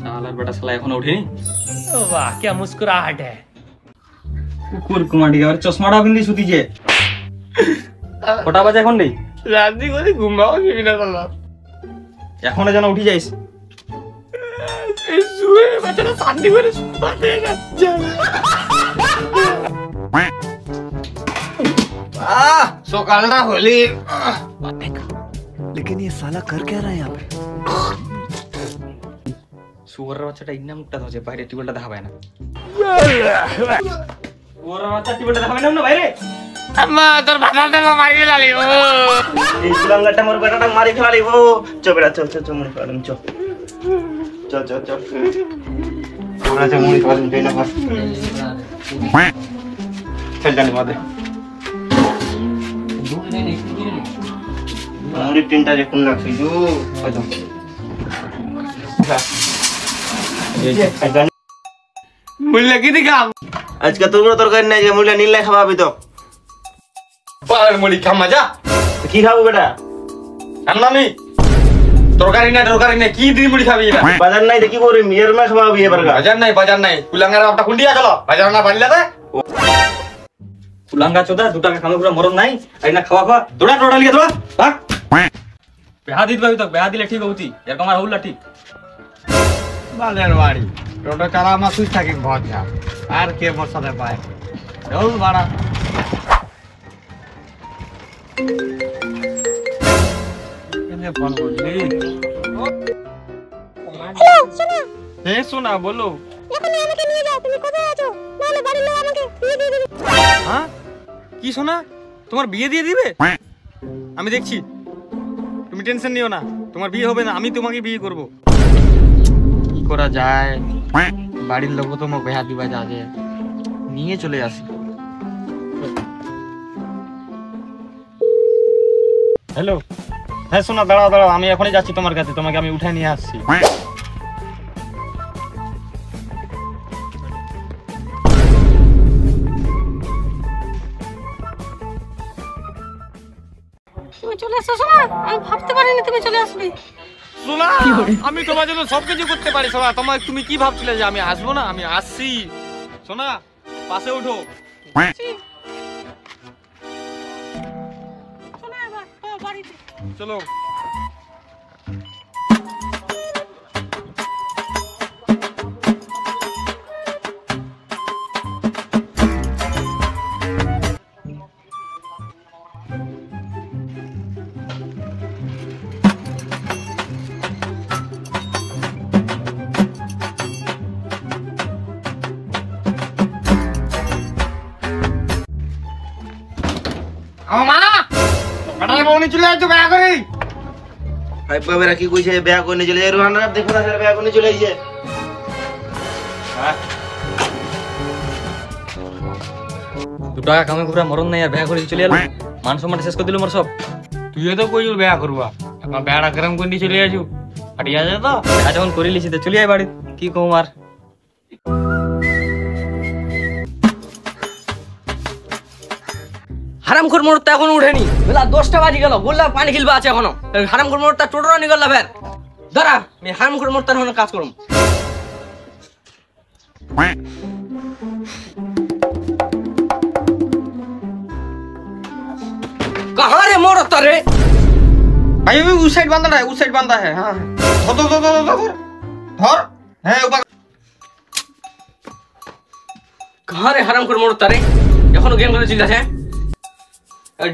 साला बेटा साला এখন উঠেনি। वाह क्या मुस्कुराहट है। কুকুর কুমান্ডি আর চশমাটা বিন্দি সুতিছে। কটা বাজে এখন নেই? রাতে করে ঘুমাও কি না সালা। এখনো যেন উঠি যাইস। এই শুয়ে বাচ্চাটা শান্তি করে পাতে যাচ্ছে। সকালটা হলি। लेकिन ये साला कर क्या रहा है यहाँ पे? শুয়োরের বাচ্চাটা ইন্না মুখটা ধরে বাইরে টিউবটা দেখা পায় না। শুয়োরের বাচ্চা টিউবটা দেখা পায় না বাইরে। আম্মা তোর ভাতাটা মারি গেলালি ও। এই সুলাঙ্গাটা মোর বেটাটা মারি ফেলালি ও। চল বেটা চল চল চল মুড়ি খাওয়ালাম চল। চল চল চল। আমরা চল মুড়ি খাওয়ালাম যাই না বাস। চল জানি মাদে। মুড়ি তিনটা যে কোন লাগছে জু হয়তো। মুল্লা কি দিখাম? আজকে তোর কোনো তরকারি নাই যে মুড়ি নীল খাওয়াবি তো। পালের মুড়ি খা মজা। কি খাবো বেটা? আন্নামি তরকারি না কি দি মুড়ি খাবি এটা? বাজার নাই দেখি করি মেয়ের মা খাওয়াবি এবার গা। বাজার নাই কুলাঙ্গার আপটা কুন্ডিয়া চলো বাজার না বাড়িলাতে। কুলাঙ্গা চোদা 2 টাকা খামে পুরো মরণ নাই আই না খাওয়া খাওয়া দৌড়া দৌড়া লিয়ে দৌড়া ভাগ। বেহা দিত ভাবি তো বেহা দিলে ঠিক হউতি এরকম আর হউলা ঠিক। বালের বাড়ি টোটো চালা আমার সুই থাকি ঘর যা আর কে মোর সাথে পায় দৌড় বাড়া। কেনে ফোন করলি? হ্যালো শোনো। হ্যাঁ শোনা বলো। এখন আমাকে নিয়ে যাও, তুমি কোথায় আছো? নাহলে বাড়ির লোক আমাকে বিয়ে দিয়ে দিবে। হ্যাঁ কি শোনা তোমার বিয়ে দিয়ে দিবে? আমি দেখছি তুমি টেনশন নিও না তোমার বিয়ে হবে না আমি তোমাকে বিয়ে করব। কি করা যায় বাড়ির লোক তো মোক বেহা দিবা যাবে নিয়ে চলে আসি। হ্যালো হ্যাঁ শোনা দাঁড়াও দাঁড়াও আমি এখনই যাচ্ছি তোমার কাছে তোমাকে আমি উঠে নিয়ে আসছি। তুমি চলে এসো শোনা, আমি ভাবতে পারিনি তুমি চলে আসবে। শোনা আমি তোমার জন্য সবকিছু করতে পারি শোনা তোমার তুমি কি ভাবছিলে যে আমি আসবো না? আমি আসছি শোনা পাশে উঠো। শোনা এবার বাড়িতে চলো চলে যাচ্ছ বেয়া করি ভাই বাবেরা কি কইছে বেয়া করে চলে যায় রোহান রাত দেখো না স্যার বেয়া করে চলে যাইছে। 2 টাকা কামে পুরা মরণ নাই আর বেয়া করে চলে এলো মান সম্মান শেষ করে দিল মোর সব। তুইও তো কইল বেয়া করবা এখন বেয়াটা গরম করে চলে যাচ্ছ হাটিয়া যা তো আজ যখন করে লিছি তো চলে আয় বাড়ি কি কম আর। হারামখোর মোড়টা এখনো উঠেনি বেলা 10টা বাজে গেল বললা পানি খেলবা আছে এখনো হারামখোর মোড়টা টোটোরা নিগল ফের দাঁড়া আমি হারামখোর মোড়টা এখনো কাজ করুম। कहाँ रे मोड़ रे भाई उस साइड बांधा है हाँ धर धर धर धर धर धर है ऊपर कहाँ रे हरामखोर मोड़ रे এখনো গেম খেলে চলে আছে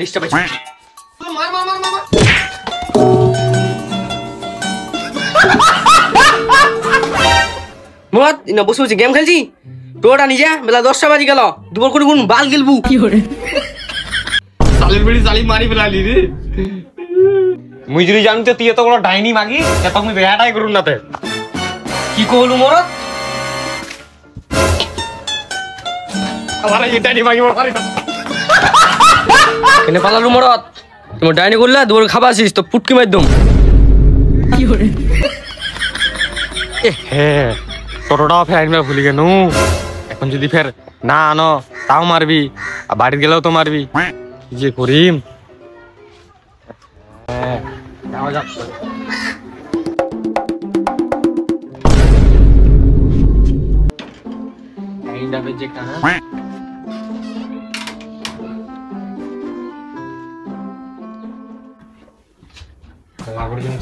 ডিস্টার্ব আছে मार मार मार मार মোড় ইনা বসে বসে গেম খেলছি টোটা নিজে বেলা 10টা বাজে গেল দুপুর করে কোন বাল গেলবু কি করে साली बड़ी साली मारी फैला ली रे मुझे যদি জানতে তুই এত বড় ডাইনি মাগি তখন আমি বেয়াটাই করুম না তে কি কইলু মোড় আমার এই ডাইনি মাগি মারি কেনে পালালু মোড় তুমি ডাইনি করলা দুপুর খাবাছিস তো পুটকি মার দম কি করে এ হে টোটোটা ফের আইনা ভুলি গেনু এখন যদি ফের না আনো তাও মারবি, আর বাড়ি গেলেও তো মারবি। কি যে করিম। যাওয়া যাক। এই যাবে যে কানা।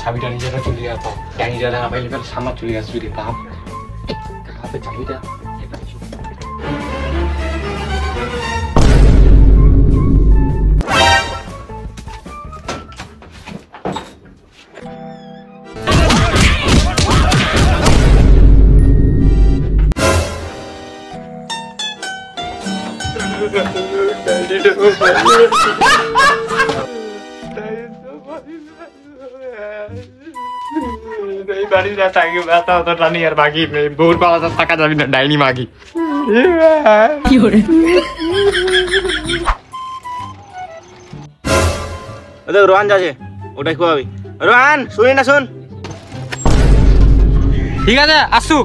ছাবিটা নিজেরা চলে যেত, নিজেরা না পাইলে সামনে চলে আসবি রে বাপ। কাহাতে চাবিটা ডাইনি মাগি। রোহান যাচ্ছে, ওটাই খুয়াবি। রোহান শুনি না, শুন। ঠিক আছে আসু।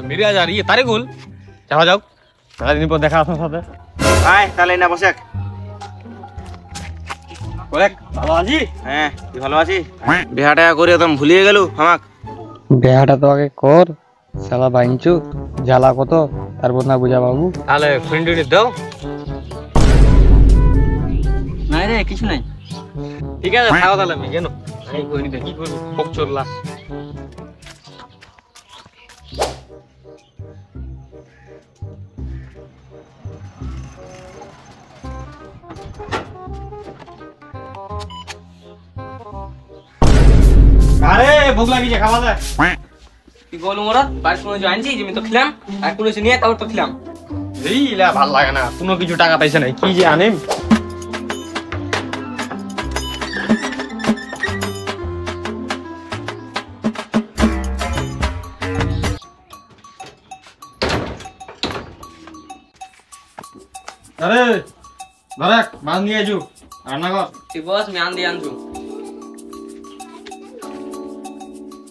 মেরে আজ আর ইয়ে তারে গোল। যাওয়া যাও, সারাদিন পর দেখা আপনার সাথে। আয় তাহলে না বসে। ভালো আছি? হ্যাঁ, তুই ভালো আছিস? বিহাটা করে একদম ভুলিয়ে গেল আমাক। বেহাটা তো আগে কর, শালা বাইঞ্চু জ্বালা কত, তারপর না বুঝা বাবু। তাহলে ফ্রেন্ড দাও। নাই রে, কিছু নাই। ঠিক আছে থাকো তাহলে, আমি কেন কি করবি, খুব চললা। আরে ভোগ লাগিয়েছে, খাওয়া যায়। কি বলবো মরদ, বাড়ি কোনো কিছু আনছি, আমি তো খেলাম, আর কোনো কিছু নিয়ে তারপর তো খেলাম। এই লা ভাল লাগে না, কোনো কিছু টাকা পয়সা নাই, কি যে আনেম। আরে ধরাক মাছ নিয়ে আইজু, রান্না কর। ঠিক বস, আমি আনদি আনছু।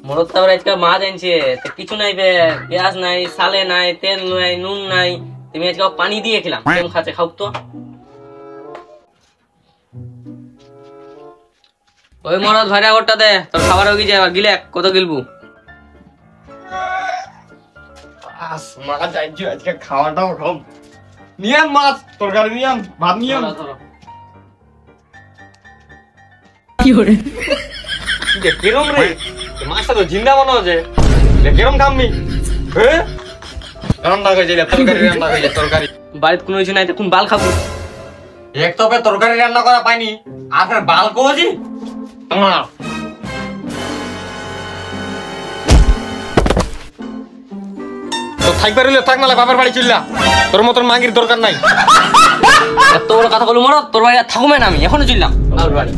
মরদ তারপর আজকে মাছ আনছে, তো কিছু নাই বে, পেঁয়াজ নাই, সালে নাই, তেল নাই, নুন নাই, তুমি আজকে পানি দিয়ে খেলাম। কেমন খাচ্ছে, খাও তো। ওই মরদ ভাড়া ওটা দে, তোর খাবার হয়ে যায়, গিলে কত গিলবু? মাছ আইজু, আজকে খাওয়াটাও কম। নিয়াম মাছ, তরকারি নিয়াম, ভাত নিয়াম। কিরম রে, মাছটা তো জিন্দা মনে হচ্ছে, কিরম খামনি? রান্না হয়েছে, তরকারি রান্না হয়েছে, তরকারি। বাড়িতে কোনো কিছু নাই, কোন বাল খাবো? এক তো তরকারি রান্না করা পাইনি, আর ফের বাল কোজি। তো থাকবে রইলে থাক, নালে বাপের বাড়ি চললা, তোর মতন মাগির দরকার নাই। এত বড় কথা বলবো মরদ, তোর বাড়ি আর থাকবে না, আমি এখনো চললাম বাপের বাড়ি।